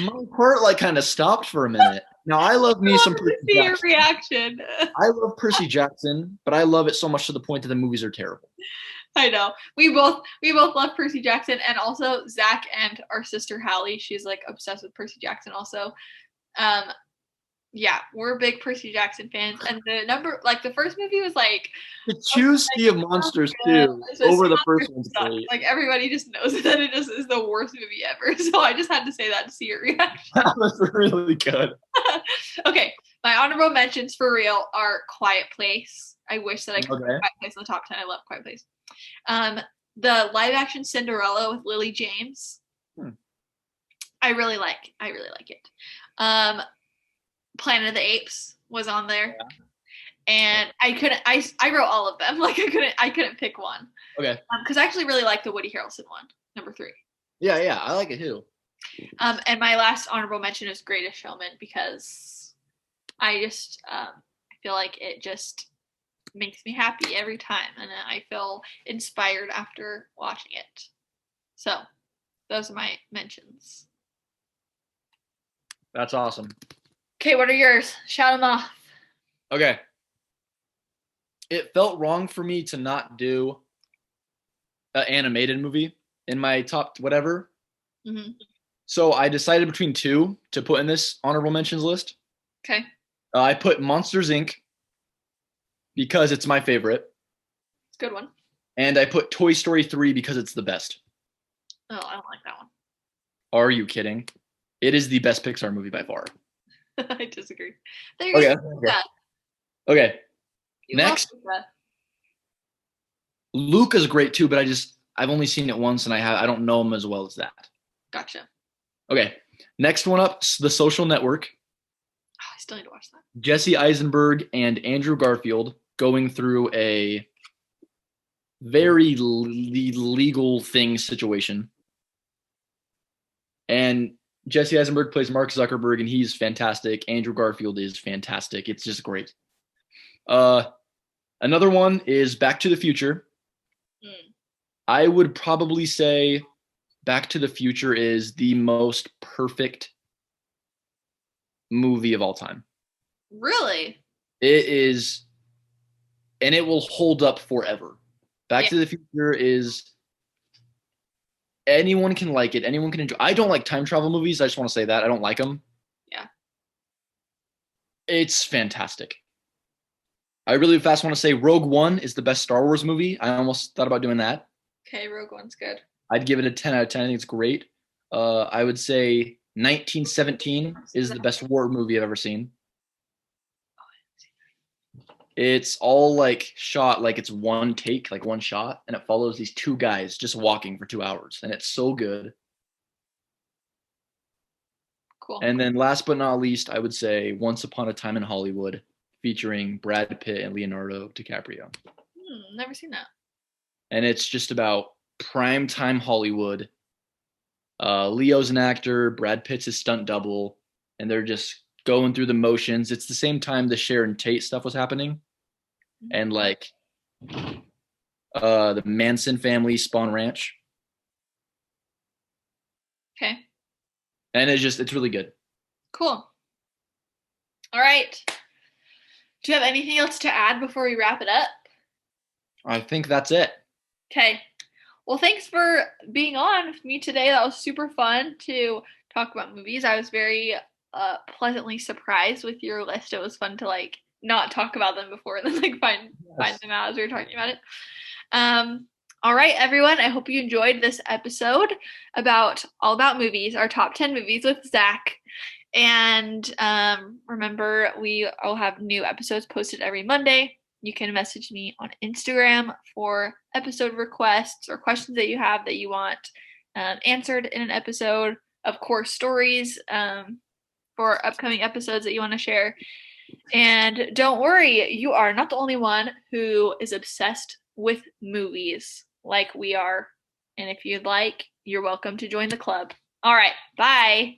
My heart kind of stopped for a minute. Now I love me some Percy See your Jackson. reaction. I love Percy Jackson, but I love it so much to the point that the movies are terrible. I know. We both love Percy Jackson, and also Zack and our sister Hallie. She's like obsessed with Percy Jackson also. Yeah, we're big Percy Jackson fans, and the first movie was like to choose Sea of Monsters too over the first one's great. Like everybody just knows that it just is the worst movie ever. So I just had to say that to see your reaction. That was really good. Okay, my honorable mentions for real are Quiet Place. I wish that I could put Quiet Place in the top 10. I love Quiet Place. The live action Cinderella with Lily James. I really like it. Planet of the Apes was on there, and I wrote all of them. Like I couldn't pick one. Okay. Because I actually really like the Woody Harrelson one, number 3. Yeah, I like it too. And my last honorable mention is Greatest Showman, because I just I feel like it just makes me happy every time, and I feel inspired after watching it. So those are my mentions. That's awesome. Okay, what are yours? Shout them off. Okay. It felt wrong for me to not do an animated movie in my top whatever. Mm-hmm. So I decided between 2 to put in this honorable mentions list. Okay. I put Monsters, Inc. because it's my favorite. It's a good one. And I put Toy Story 3 because it's the best. Oh, I don't like that one. Are you kidding? It is the best Pixar movie by far. I disagree. Okay. Next. Luca's great too, but I've only seen it once, and I don't know him as well as that. Gotcha. Okay. Next one up, The Social Network. Oh, I still need to watch that. Jesse Eisenberg and Andrew Garfield going through a very legal thing situation. And Jesse Eisenberg plays Mark Zuckerberg, and he's fantastic. Andrew Garfield is fantastic. It's just great. Another one is Back to the Future. I would probably say Back to the Future is the most perfect movie of all time. Really? It is, and it will hold up forever. Back to the Future is, anyone can like it. Anyone can enjoy. I don't like time travel movies. I just want to say that. I don't like them. Yeah. It's fantastic. I really fast want to say Rogue One is the best Star Wars movie. I almost thought about doing that. Okay, Rogue One's good. I'd give it a 10 out of 10. I think it's great. I would say 1917 is the best war movie I've ever seen. It's all like shot like it's one take, like one shot, and it follows these two guys just walking for 2 hours, and it's so good. Cool. And then last but not least, I would say Once Upon a Time in Hollywood, featuring Brad Pitt and Leonardo DiCaprio. Never seen that. And it's just about primetime Hollywood. Leo's an actor, Brad Pitt's his stunt double, and they're just going through the motions. It's the same time the Sharon Tate stuff was happening. And like the Manson family Spawn Ranch. Okay. And it's really good. Cool. All right. Do you have anything else to add before we wrap it up? I think that's it. Okay. Well, thanks for being on with me today. That was super fun to talk about movies. I was very pleasantly surprised with your list. It was fun to like not talk about them before and then like find them out as we were talking about it. All right, everyone. I hope you enjoyed this episode all about movies, our top 10 movies with Zack. And remember, I'll have new episodes posted every Monday. You can message me on Instagram for episode requests or questions that you have that you want answered in an episode. Of course, stories for upcoming episodes that you want to share. And don't worry, you are not the only one who is obsessed with movies like we are. And if you'd like, you're welcome to join the club. All right, bye.